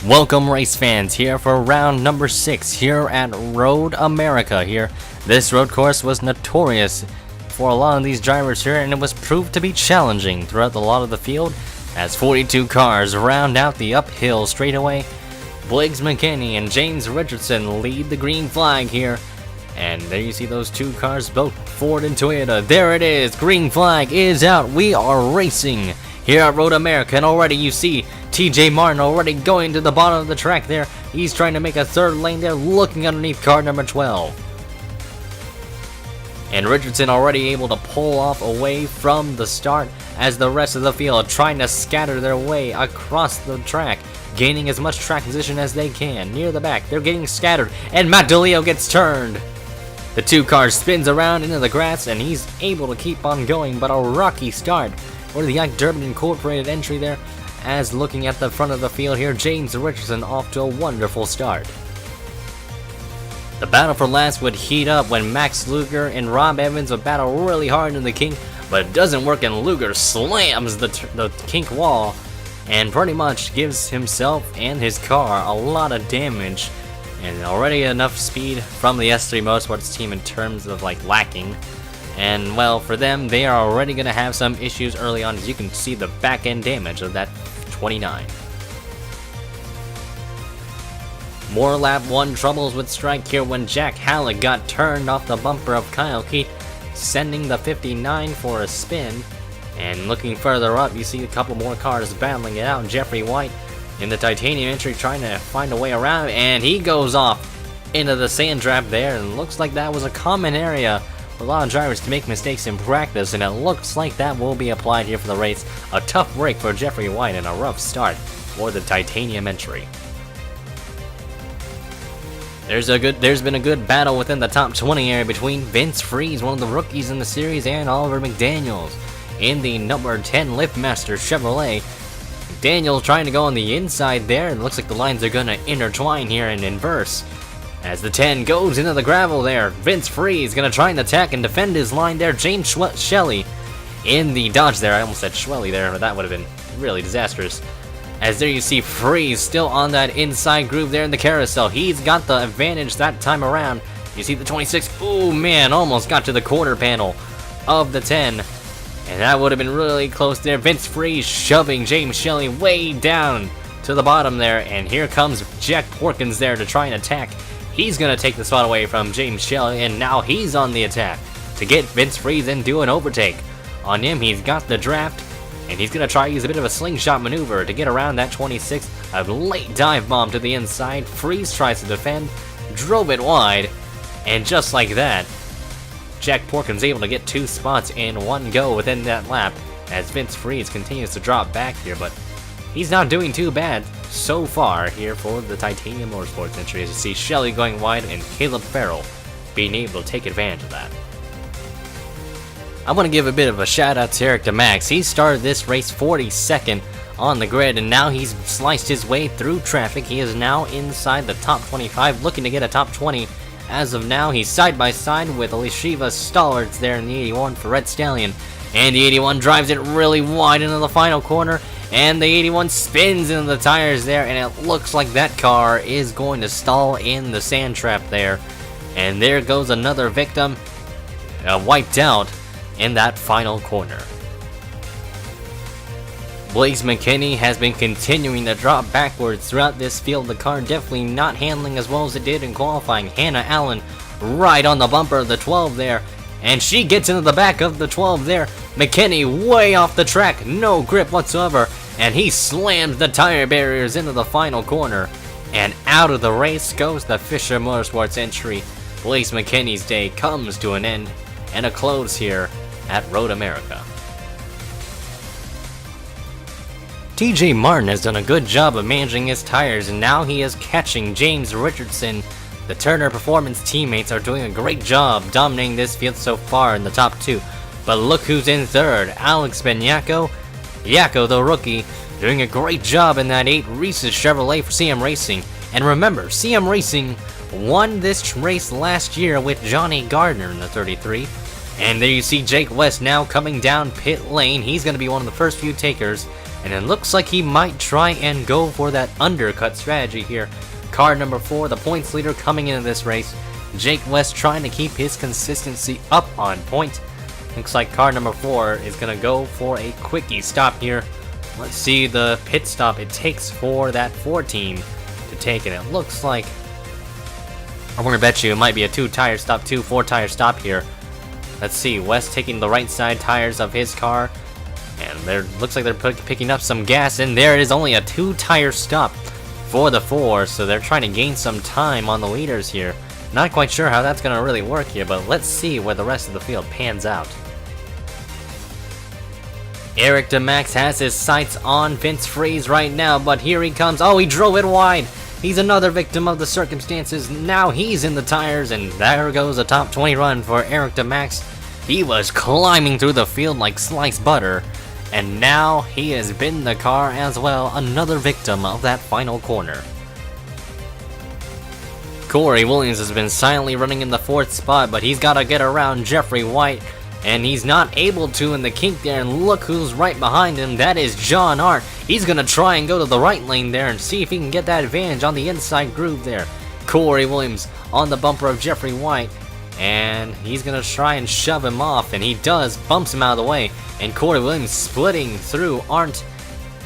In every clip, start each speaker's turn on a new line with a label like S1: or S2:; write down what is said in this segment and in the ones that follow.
S1: Welcome race fans here for round number 6 here at Road America here. This road course was notorious for a lot of these drivers here, and it was proved to be challenging throughout a lot of the field as 42 cars round out the uphill straightaway. Blake McKinney and James Richardson lead the green flag here. And there you see those two cars, both Ford and Toyota. There it is, green flag is out. We are racing here at Road America, and already you see TJ Martin already going to the bottom of the track there. He's trying to make a third lane there, looking underneath car number 12. And Richardson already able to pull off away from the start as the rest of the field trying to scatter their way across the track, gaining as much track position as they can. Near the back, they're getting scattered, and Matt DeLeo gets turned. The two cars spins around into the grass, and he's able to keep on going, but a rocky start for the Ike Durbin Incorporated entry there. As looking at the front of the field here, James Richardson off to a wonderful start. The battle for last would heat up when Max Luger and Rob Evans would battle really hard in the kink, but it doesn't work, and Luger slams the kink wall and pretty much gives himself and his car a lot of damage, and already enough speed from the S3 Motorsports team in terms of lacking. And well, for them, they are already going to have some issues early on, as you can see the back end damage of that 29. More lap 1 troubles would strike here when Jack Halleck got turned off the bumper of Kyle Keith, sending the 59 for a spin. And looking further up, you see a couple more cars battling it out. Jeffrey White in the titanium entry trying to find a way around, and he goes off into the sand trap there, and looks like that was a common area for a lot of drivers to make mistakes in practice, and it looks like that will be applied here for the race. A tough break for Jeffrey White and a rough start for the titanium entry. There's been a good battle within the top 20 area between Vince Freeze, one of the rookies in the series, and Oliver McDaniels in the number 10 Liftmaster Chevrolet. McDaniels trying to go on the inside there, and it looks like the lines are going to intertwine here and inverse. As the 10 goes into the gravel there, Vince Freeze going to try and attack and defend his line there. James Shelley in the Dodge there. I almost said Schwelly there, but that would have been really disastrous. As there you see Freeze still on that inside groove there in the carousel. He's got the advantage that time around. You see the 26, oh man, almost got to the quarter panel of the 10. And that would have been really close there. Vince Freeze shoving James Shelley way down to the bottom there. And here comes Jack Porkins there to try and attack. He's going to take the spot away from James Shelley, and now he's on the attack to get Vince Freeze and do an overtake. On him, he's got the draft, and he's going to try to use a bit of a slingshot maneuver to get around that 26. A late dive bomb to the inside. Freeze tries to defend, drove it wide, and just like that, Jack Porkins able to get 2 spots in one go within that lap, as Vince Freeze continues to drop back here, but he's not doing too bad so far here for the Titanium Motorsports entry, as you see Shelley going wide and Caleb Farrell being able to take advantage of that. I want to give a bit of a shout out to Eric DeMax. He started this race 42nd on the grid, and now he's sliced his way through traffic. He is now inside the top 25, looking to get a top 20. As of now, he's side by side with Alishiva Stallards there in the 81 for Red Stallion, and the 81 drives it really wide into the final corner. And the 81 spins into the tires there, and it looks like that car is going to stall in the sand trap there. And there goes another victim, wiped out in that final corner. Blake McKinney has been continuing to drop backwards throughout this field. The car definitely not handling as well as it did in qualifying. Hannah Allen right on the bumper of the 12 there, and she gets into the back of the 12 there. McKinney way off the track, no grip whatsoever, and he slams the tire barriers into the final corner. And out of the race goes the Fisher Motorsports entry. Blaze McKinney's day comes to an end and a close here at Road America. TJ Martin has done a good job of managing his tires, and now he is catching James Richardson. The Turner Performance teammates are doing a great job dominating this field so far in the top 2. But look who's in third, Alex Benyako. Yako, the rookie, doing a great job in that 8 Reese's Chevrolet for CM Racing. And remember, CM Racing won this race last year with Johnny Gardner in the 33. And there you see Jake West now coming down pit lane. He's going to be one of the first few takers and it looks like he might try and go for that undercut strategy here. Car number 4, the points leader coming into this race. Jake West trying to keep his consistency up on point. Looks like car number 4 is going to go for a quickie stop here. Let's see the pit stop it takes for that 4 team to take it. It looks like, I'm going to bet you it might be a 2-tire stop, 4-tire stop here. Let's see, West taking the right side tires of his car. And there looks like they're picking up some gas, and there it is, only a 2-tire stop for the 4, so they're trying to gain some time on the leaders here. Not quite sure how that's going to really work here, but let's see where the rest of the field pans out. Eric DeMax has his sights on Vince Freeze right now, but here he comes. Oh, he drove it wide. He's another victim of the circumstances. Now he's in the tires, and there goes a top 20 run for Eric DeMax. He was climbing through the field like sliced butter, and now he has been the car as well, another victim of that final corner. Corey Williams has been silently running in the 4th spot, but he's got to get around Jeffrey White, and he's not able to in the kink there, and look who's right behind him. That is John Hart. He's going to try and go to the right lane there and see if he can get that advantage on the inside groove there. Corey Williams on the bumper of Jeffrey White, and he's going to try and shove him off, and he does, bumps him out of the way, and Corey Williams splitting through Arndt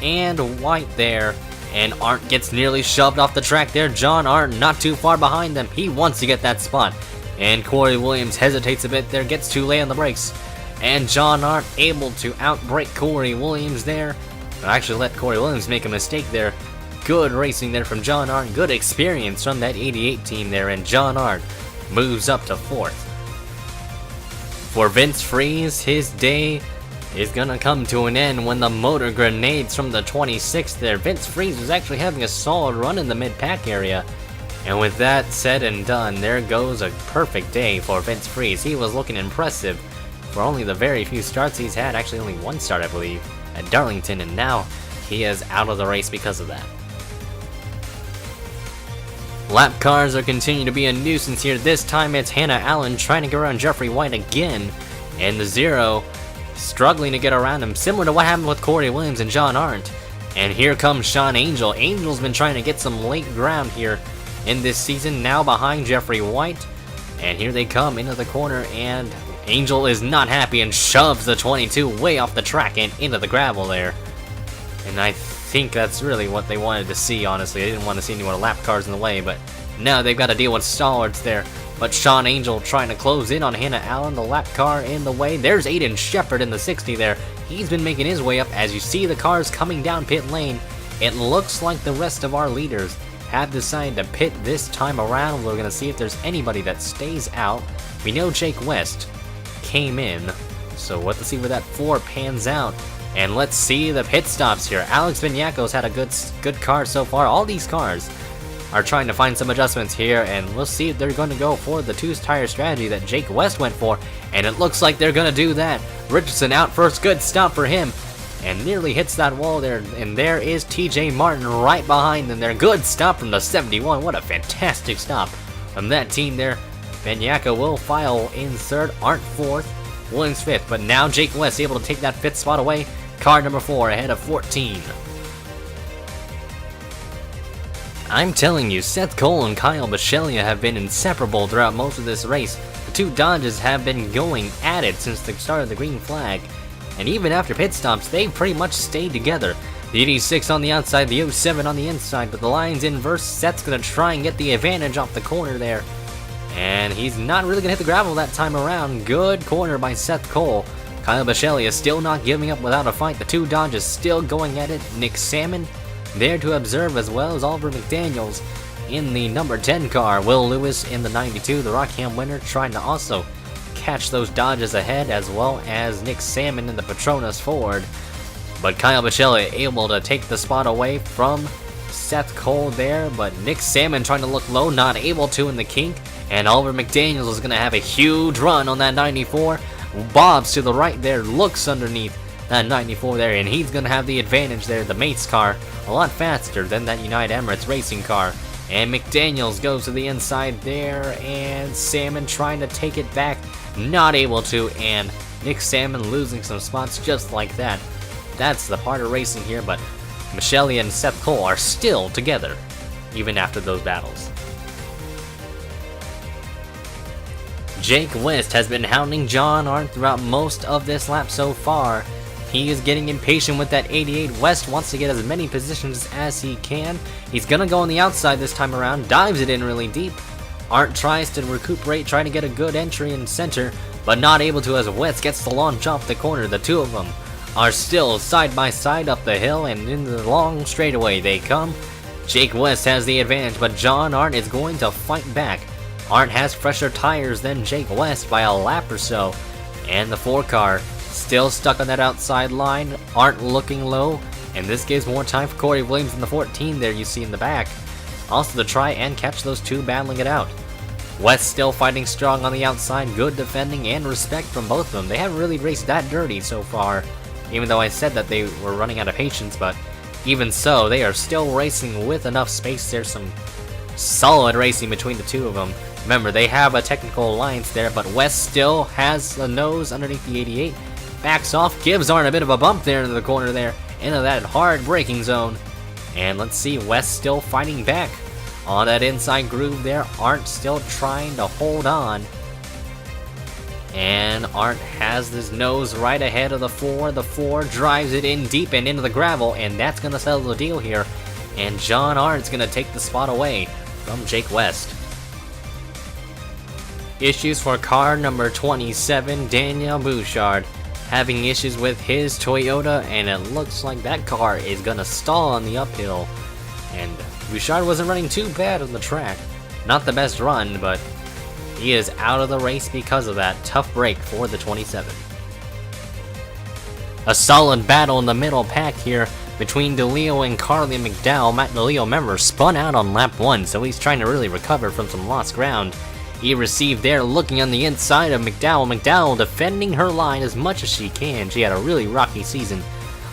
S1: and White there. And Arndt gets nearly shoved off the track there. John Arndt not too far behind them. He wants to get that spot. And Corey Williams hesitates a bit there, gets too late on the brakes. And John Arndt able to outbrake Corey Williams there. Actually let Corey Williams make a mistake there. Good racing there from John Arndt. Good experience from that 88 team there. And John Arndt moves up to 4th. For Vince Freeze, his day is gonna come to an end when the motor grenades from the 26th there. Vince Freeze was actually having a solid run in the mid-pack area. And with that said and done, there goes a perfect day for Vince Freeze. He was looking impressive for only the very few starts he's had. Actually only 1 start, I believe, at Darlington, and now he is out of the race because of that. Lap cars are continuing to be a nuisance here. This time it's Hannah Allen trying to get around Jeffrey White again, and the 0 struggling to get around him, similar to what happened with Corey Williams and John Arndt. And here comes Sean Angel. Angel's been trying to get some late ground here in this season, now behind Jeffrey White. And here they come into the corner, and Angel is not happy and shoves the 22 way off the track and into the gravel there. And I think that's really what they wanted to see, honestly. They didn't want to see any more lap cars in the way, but now they've got to deal with stalwarts there. But Sean Angel trying to close in on Hannah Allen, the lap car in the way. There's Aiden Shepard in the 60 there. He's been making his way up as you see the cars coming down pit lane. It looks like the rest of our leaders have decided to pit this time around. We're going to see if there's anybody that stays out. We know Jake West came in, so let's see where that 4 pans out. And let's see the pit stops here. Alex Vignacco's had a good car so far. All these cars are trying to find some adjustments here, and we'll see if they're going to go for the 2-tire strategy that Jake West went for, and it looks like they're going to do that. Richardson out first, good stop for him, and nearly hits that wall there, and there is TJ Martin right behind them there. Good stop from the 71, what a fantastic stop from that team there. Vignacco will file in 3rd, Arndt 4th, Williams 5th, but now Jake West able to take that 5th spot away. Car number 4 ahead of 14. I'm telling you, Seth Cole and Kyle Bichelia have been inseparable throughout most of this race. The 2 Dodges have been going at it since the start of the green flag, and even after pit stops, they've pretty much stayed together. The 86 on the outside, the 07 on the inside, but the line's inverse. Seth's gonna try and get the advantage off the corner there, and he's not really gonna hit the gravel that time around. Good corner by Seth Cole. Kyle Bichelia still not giving up without a fight. The 2 Dodges still going at it. Nick Salmon there to observe, as well as Oliver McDaniels in the number 10 car. Will Lewis in the 92, the Rockham winner, trying to also catch those Dodges ahead, as well as Nick Salmon in the Petronas Ford. But Kyle Bichelia able to take the spot away from Seth Cole there, but Nick Salmon trying to look low, not able to in the kink, and Oliver McDaniels is going to have a huge run on that 94. Bob's to the right there, looks underneath that 94 there, and he's going to have the advantage there. The mate's car a lot faster than that United Emirates racing car, and McDaniels goes to the inside there, and Salmon trying to take it back, not able to, and Nick Salmon losing some spots just like that. That's the part of racing here, but Michele and Seth Cole are still together, even after those battles. Jake West has been hounding John Arndt throughout most of this lap so far. He is getting impatient with that 88. West wants to get as many positions as he can. He's gonna go on the outside this time around, dives it in really deep. Arndt tries to recuperate, trying to get a good entry in center, but not able to as West gets the launch off the corner. The two of them are still side by side up the hill, and in the long straightaway they come. Jake West has the advantage, but John Arndt is going to fight back. Arndt has fresher tires than Jake West by a lap or so, and the 4 car still stuck on that outside line. Arndt looking low, and this gives more time for Corey Williams in the 14 there you see in the back, also to try and catch those two battling it out. West still fighting strong on the outside, good defending and respect from both of them. They haven't really raced that dirty so far, even though I said that they were running out of patience, but even so, they are still racing with enough space. There's some solid racing between the two of them. Remember, they have a technical alliance there, but West still has the nose underneath the 88. Backs off, gives Arndt a bit of a bump there into the corner there, into that hard braking zone. And let's see, West still fighting back on that inside groove there. Arndt still trying to hold on. And Arndt has his nose right ahead of the 4. The 4 drives it in deep and into the gravel, and that's going to settle the deal here. And John Arndt's going to take the spot away from Jake West. Issues for car number 27, Daniel Bouchard. Having issues with his Toyota, and it looks like that car is going to stall on the uphill. And Bouchard wasn't running too bad on the track. Not the best run, but he is out of the race because of that tough break for the 27. A solid battle in the middle pack here between DeLeo and Carly McDowell. Matt DeLeo, remember, spun out on lap 1, so he's trying to really recover from some lost ground he received there. Looking on the inside of McDowell. McDowell defending her line as much as she can. She had a really rocky season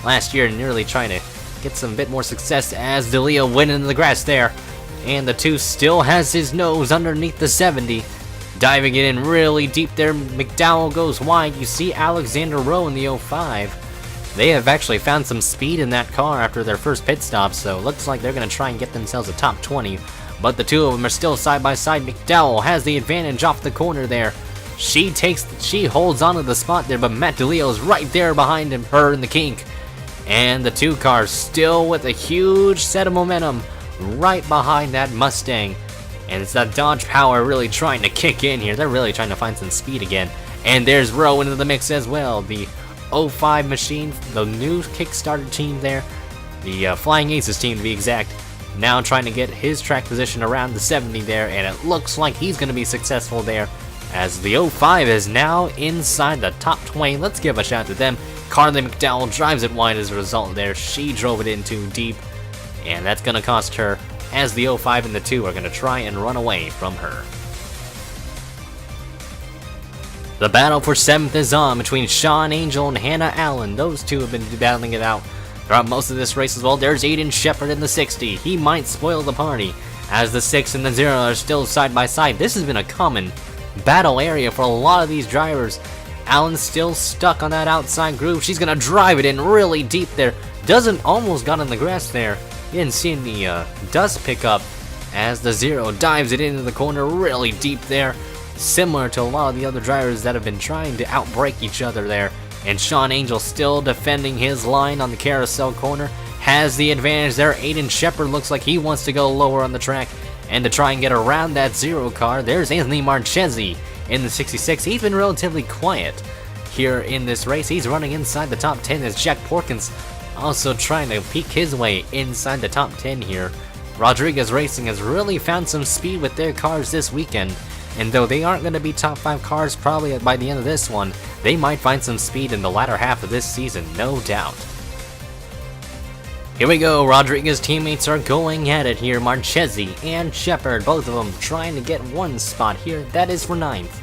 S1: last year, nearly trying to get some bit more success as DeLeo went into the grass there. And the 2 still has his nose underneath the 70. Diving it in really deep there. McDowell goes wide. You see Alexander Rowe in the 05. They have actually found some speed in that car after their first pit stop, so looks like they're going to try and get themselves a top 20. But the two of them are still side by side. McDowell has the advantage off the corner there. She holds onto the spot there, but Matt DeLeo's right there behind him, her in the kink. And the 2 cars still with a huge set of momentum right behind that Mustang. And it's that Dodge Power really trying to kick in here. They're really trying to find some speed again. And there's Rowe into the mix as well. The 05 machine, the new Kickstarter team there. The Flying Aces team to be exact. Now trying to get his track position around the 70 there. And it looks like he's going to be successful there, as the 05 is now inside the top 20. Let's give a shout to them. Carly McDowell drives it wide as a result there. She drove it in too deep. And that's going to cost her, as the 05 and the 2 are going to try and run away from her. The battle for 7th is on between Sean Angel and Hannah Allen. Those two have been battling it out throughout most of this race as well. There's Aiden Shepard in the 60. He might spoil the party, as the 6 and the 0 are still side by side. This has been a common battle area for a lot of these drivers. Allen's still stuck on that outside groove. She's going to drive it in really deep there. Almost got in the grass there. You didn't see any dust pick up, as the 0 dives it into the corner really deep there. Similar to a lot of the other drivers that have been trying to outbrake each other there. And Sean Angel still defending his line on the carousel corner. Has the advantage there. Aiden Shepard looks like he wants to go lower on the track. And to try and get around that 0 car, there's Anthony Marchese in the 66. He's been relatively quiet here in this race. He's running inside the top 10 as Jack Porkins also trying to peek his way inside the top 10 here. Rodriguez Racing has really found some speed with their cars this weekend. And though they aren't going to be top 5 cars probably by the end of this one, they might find some speed in the latter half of this season, no doubt. Here we go, Rodriguez teammates are going at it here. Marchese and Shepard, both of them trying to get one spot here. That is for 9th.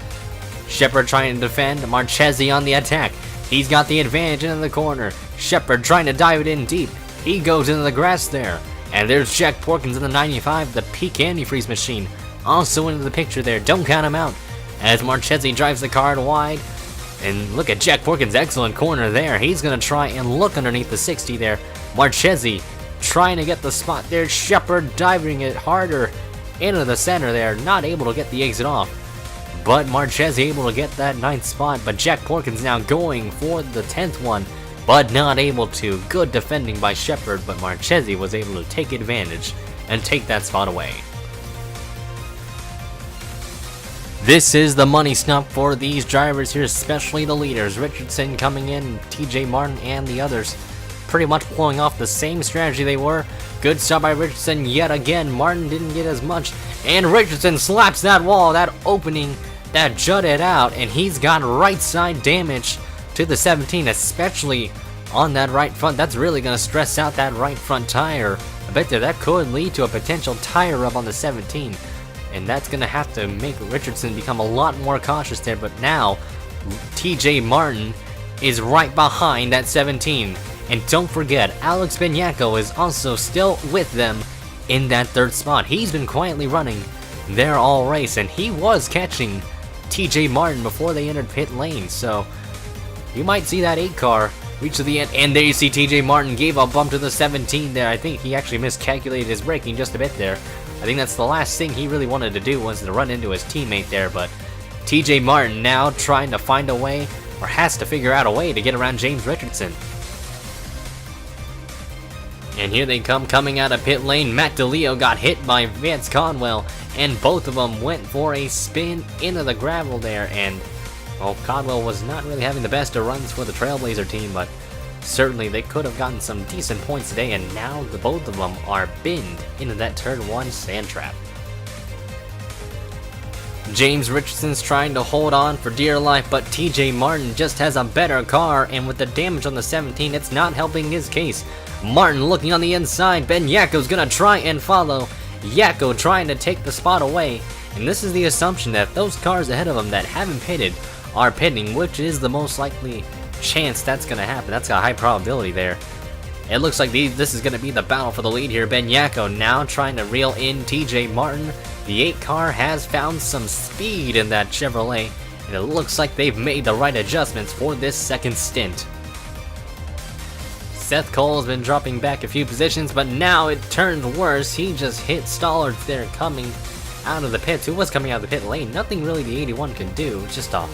S1: Shepard trying to defend, Marchese on the attack. He's got the advantage into the corner. Shepard trying to dive it in deep. He goes into the grass there. And there's Jack Porkins in the 95, the peak antifreeze machine. Also into the picture there, don't count him out, as Marchese drives the car wide. And look at Jack Porkins' excellent corner there. He's going to try and look underneath the 60 there. Marchese trying to get the spot there. Shepard diving it harder into the center there. Not able to get the exit off. But Marchese able to get that 9th spot. But Jack Porkins now going for the 10th one. But not able to. Good defending by Shepard. But Marchese was able to take advantage and take that spot away. This is the money snub for these drivers here, especially the leaders. Richardson coming in, TJ Martin and the others pretty much pulling off the same strategy they were. Good stop by Richardson yet again. Martin didn't get as much. And Richardson slaps that wall, that opening that jutted out. And he's got right side damage to the 17, especially on that right front. That's really going to stress out that right front tire. I bet that could lead to a potential tire rub on the 17. And that's going to have to make Richardson become a lot more cautious there. But now, TJ Martin is right behind that 17. And don't forget, Alex Benyako is also still with them in that 3rd spot. He's been quietly running there all race. And he was catching TJ Martin before they entered pit lane. So, you might see that 8 car reach to the end. And there you see TJ Martin gave a bump to the 17 there. I think he actually miscalculated his braking just a bit there. I think that's the last thing he really wanted to do, was to run into his teammate there, but TJ Martin now trying to find a way, or has to figure out a way to get around James Richardson. And here they come, coming out of pit lane. Matt DeLeo got hit by Vance Conwell, and both of them went for a spin into the gravel there, and well, Conwell was not really having the best of runs for the Trailblazer team, but certainly they could have gotten some decent points today, and now the both of them are binned into that turn 1 sand trap. James Richardson's trying to hold on for dear life, but TJ Martin just has a better car, and with the damage on the 17, it's not helping his case. Martin looking on the inside. Benyako's gonna try and follow. Yako trying to take the spot away, and this is the assumption that those cars ahead of him that haven't pitted are pitting, which is the most likely chance that's gonna happen. That's got a high probability there. It looks like this is gonna be the battle for the lead here. Benyako now trying to reel in TJ Martin. The 8 car has found some speed in that Chevrolet, and it looks like they've made the right adjustments for this second stint. Seth Cole's been dropping back a few positions, but now it turns worse. He just hit Stallard there coming out of the pits. Who was coming out of the pit lane? Nothing really the 81 can do. It's just a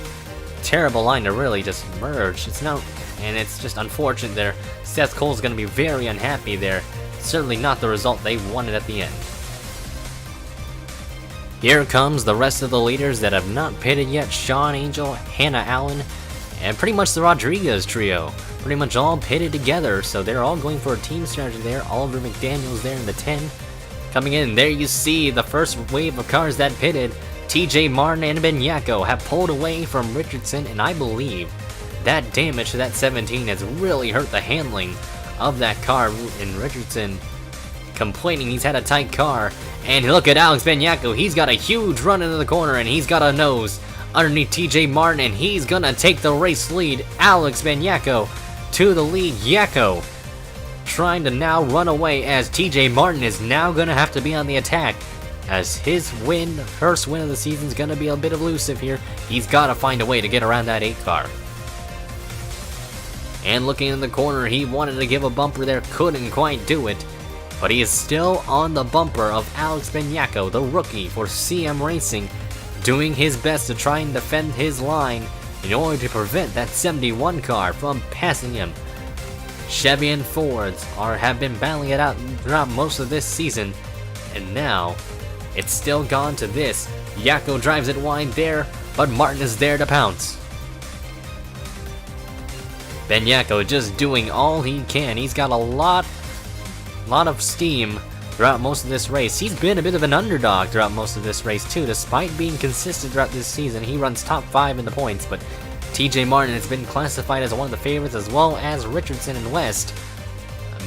S1: terrible line to really just merge. And it's just unfortunate there. Seth Cole's going to be very unhappy there. Certainly not the result they wanted at the end. Here comes the rest of the leaders that have not pitted yet. Sean Angel, Hannah Allen, and pretty much the Rodriguez trio. Pretty much all pitted together, so they're all going for a team strategy there. Oliver McDaniel's there in the 10. Coming in, there you see the first wave of cars that pitted. TJ Martin and Benyako have pulled away from Richardson, and I believe that damage to that 17 has really hurt the handling of that car. And Richardson complaining he's had a tight car. And look at Alex Benyako, he's got a huge run into the corner, and he's got a nose underneath TJ Martin, and he's gonna take the race lead. Alex Benyako to the lead. Yako trying to now run away, as TJ Martin is now gonna have to be on the attack, as his first win of the season is gonna be a bit elusive here. He's gotta find a way to get around that 8 car. And looking in the corner, he wanted to give a bumper there, couldn't quite do it. But he is still on the bumper of Alex Benyako, the rookie for CM Racing, doing his best to try and defend his line in order to prevent that 71 car from passing him. Chevy and Fords have been battling it out throughout most of this season, and now it's still gone to this. Yako drives it wide there, but Martin is there to pounce. Benyako just doing all he can. He's got a lot of steam throughout most of this race. He's been a bit of an underdog throughout most of this race too, despite being consistent throughout this season. He runs top 5 in the points, but TJ Martin has been classified as one of the favorites, as well as Richardson and West.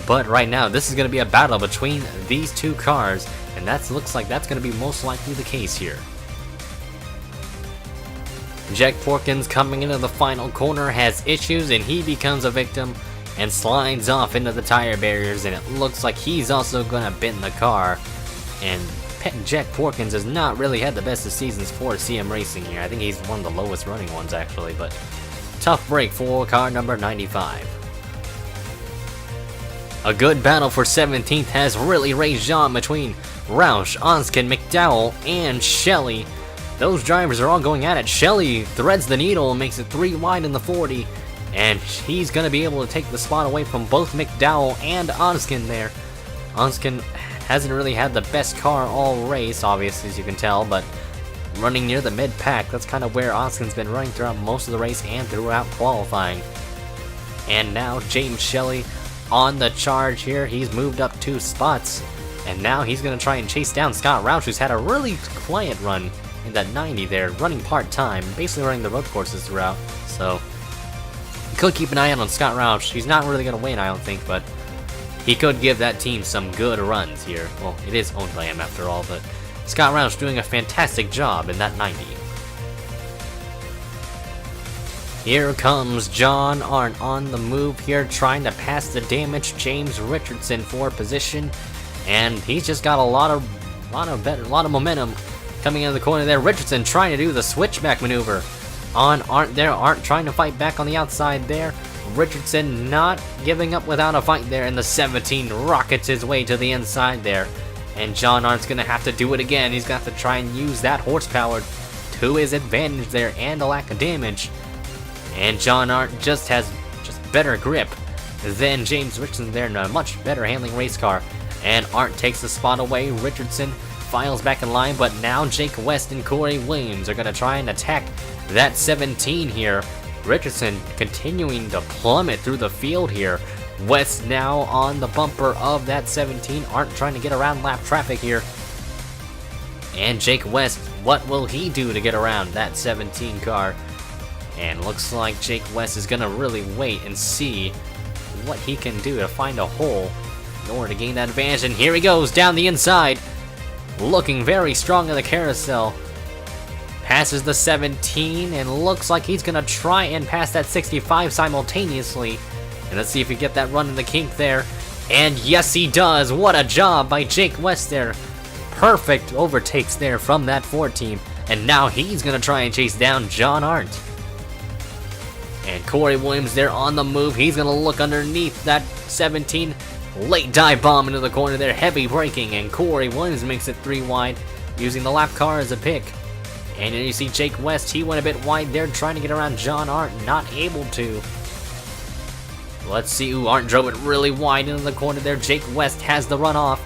S1: But right now, this is going to be a battle between these 2 cars, and that looks like that's going to be most likely the case here. Jack Porkins coming into the final corner has issues, and he becomes a victim and slides off into the tire barriers, and it looks like he's also gonna bend the car. And Jack Porkins has not really had the best of seasons for CM Racing here. I think he's one of the lowest running ones actually, but tough break for car number 95. A good battle for 17th has really raged on between Roush, Onskin, McDowell, and Shelley. Those drivers are all going at it. Shelley threads the needle and makes it 3 wide in the 40, and he's going to be able to take the spot away from both McDowell and Onskin there. Onskin hasn't really had the best car all race, obviously, as you can tell, but running near the mid-pack, that's kind of where Onskin's been running throughout most of the race and throughout qualifying. And now James Shelley on the charge here. He's moved up 2 spots, and now he's going to try and chase down Scott Roush, who's had a really quiet run in that 90 there, running part-time, basically running the road courses throughout. So you could keep an eye out on Scott Roush. He's not really going to win, I don't think, but he could give that team some good runs here. Well, it is owned by him after all, but Scott Roush doing a fantastic job in that 90. Here comes John Arndt on the move here, trying to pass the damaged James Richardson for position, and he's just got a lot of momentum coming into the corner there. Richardson trying to do the switchback maneuver on Arndt there. Arndt trying to fight back on the outside there. Richardson not giving up without a fight there, and the 17 rockets his way to the inside there. And John Arndt's going to have to do it again. He's got to try and use that horsepower to his advantage there and a lack of damage. And John Arndt just has better grip than James Richardson there in a much better handling race car. And Arndt takes the spot away. Richardson files back in line, but now Jake West and Corey Williams are going to try and attack that 17 here. Richardson continuing to plummet through the field here. West now on the bumper of that 17. Arndt trying to get around lap traffic here. And Jake West, what will he do to get around that 17 car? And looks like Jake West is going to really wait and see what he can do to find a hole in order to gain that advantage. And here he goes down the inside, looking very strong in the carousel. Passes the 17 and looks like he's going to try and pass that 65 simultaneously. And let's see if he get that run in the kink there. And yes, he does. What a job by Jake West there. Perfect overtakes there from that 14. And now he's going to try and chase down John Arndt. And Corey Williams there on the move. He's going to look underneath that 17. Late dive bomb into the corner there. Heavy braking. And Corey Williams makes it 3 wide, using the lap car as a pick. And then you see Jake West. He went a bit wide there, trying to get around John Arndt. Not able to. Let's see who Arndt drove it really wide into the corner there. Jake West has the runoff.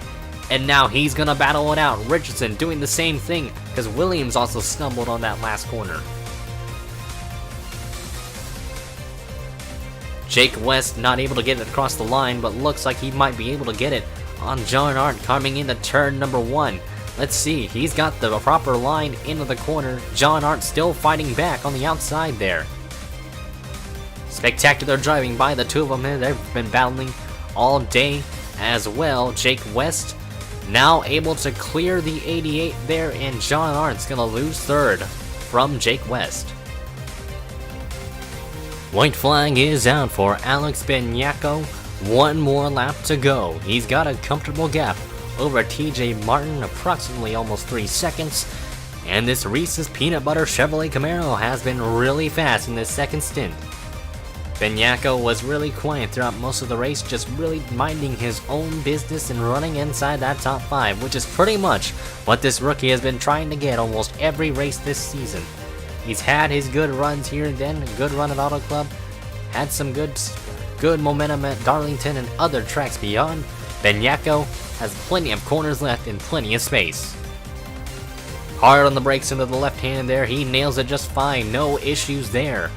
S1: And now he's going to battle it out. Richardson doing the same thing, because Williams also stumbled on that last corner. Jake West not able to get it across the line, but looks like he might be able to get it on John Arndt coming into turn number 1. Let's see, he's got the proper line into the corner. John Arndt still fighting back on the outside there. Spectacular driving by the two of them. They've been battling all day as well. Jake West now able to clear the 88 there, and John Arndt's going to lose third from Jake West. White flag is out for Alex Benyako. One more lap to go. He's got a comfortable gap over TJ Martin, approximately almost 3 seconds. And this Reese's Peanut Butter Chevrolet Camaro has been really fast in this second stint. Benyako was really quiet throughout most of the race, just really minding his own business and running inside that top 5, which is pretty much what this rookie has been trying to get almost every race this season. He's had his good runs here and then, a good run at Auto Club, had some good momentum at Darlington and other tracks beyond. Benyako has plenty of corners left and plenty of space. Hard on the brakes into the left hand there, he nails it just fine, no issues there.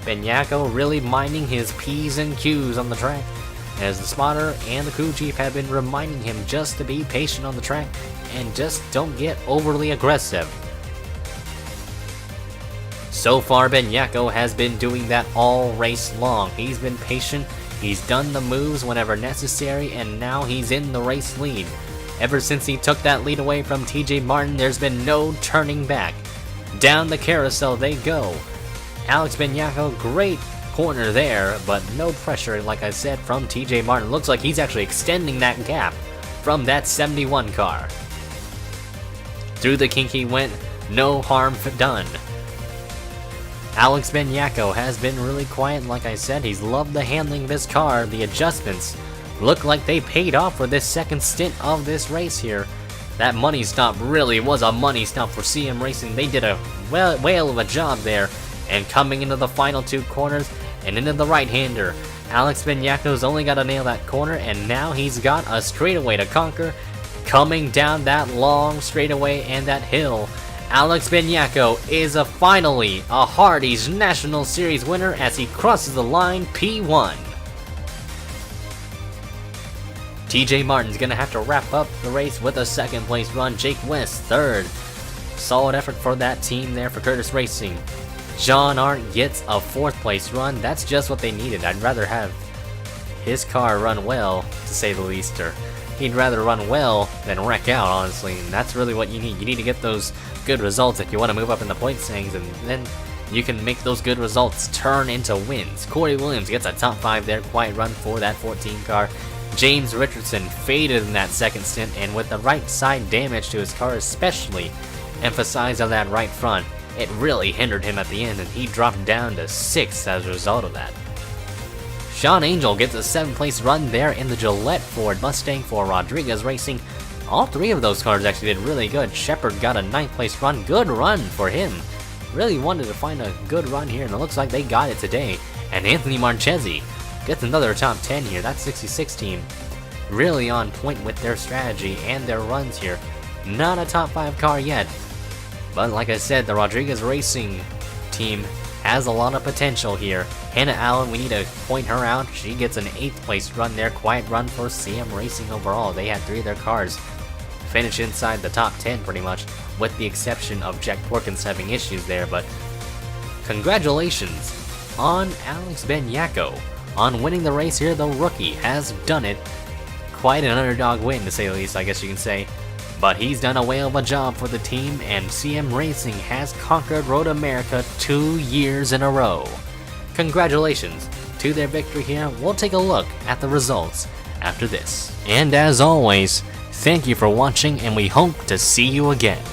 S1: Benyako really minding his P's and Q's on the track, as the spotter and the crew chief have been reminding him just to be patient on the track and just don't get overly aggressive. So far, Benyako has been doing that all race long. He's been patient, he's done the moves whenever necessary, and now he's in the race lead. Ever since he took that lead away from TJ Martin, there's been no turning back. Down the carousel they go. Alex Benyako, great corner there, but no pressure, like I said, from TJ Martin. Looks like he's actually extending that gap from that 71 car. Through the kink he went, no harm done. Alex Benyako has been really quiet, like I said. He's loved the handling of his car. The adjustments look like they paid off for this second stint of this race here. That money stop really was a money stop for CM Racing. They did a whale of a job there. And coming into the final two corners and into the right-hander, Alex Benyako's only got to nail that corner, and now he's got a straightaway to conquer. Coming down that long straightaway and that hill, Alex Benyako is finally a Hardee's National Series winner as he crosses the line P1. TJ Martin's going to have to wrap up the race with a second place run. Jake West third. Solid effort for that team there for Curtis Racing. John Arndt gets a fourth place run. That's just what they needed. I'd rather have his car run well, to say the least, or he'd rather run well than wreck out, honestly, and that's really what you need. You need to get those good results if you want to move up in the point standings, and then you can make those good results turn into wins. Corey Williams gets a top 5 there, quiet run for that 14 car. James Richardson faded in that second stint, and with the right side damage to his car, especially emphasized on that right front, it really hindered him at the end, and he dropped down to 6th as a result of that. Sean Angel gets a 7th place run there in the Gillette Ford Mustang for Rodriguez Racing. All 3 of those cars actually did really good. Shepard got a 9th place run. Good run for him. Really wanted to find a good run here, and it looks like they got it today. And Anthony Marchesi gets another top 10 here. That 66 team really on point with their strategy and their runs here. Not a top 5 car yet, but like I said, the Rodriguez Racing team has a lot of potential here. Hannah Allen, we need to point her out. She gets an 8th place run there. Quiet run for CM Racing overall. They had 3 of their cars finish inside the top 10 pretty much, with the exception of Jack Porkins having issues there. But congratulations on Alex Benyako on winning the race here. The rookie has done it. Quite an underdog win, to say the least, I guess you can say. But he's done a whale of a job for the team, and CM Racing has conquered Road America 2 years in a row. Congratulations to their victory here. We'll take a look at the results after this. And as always, thank you for watching, and we hope to see you again.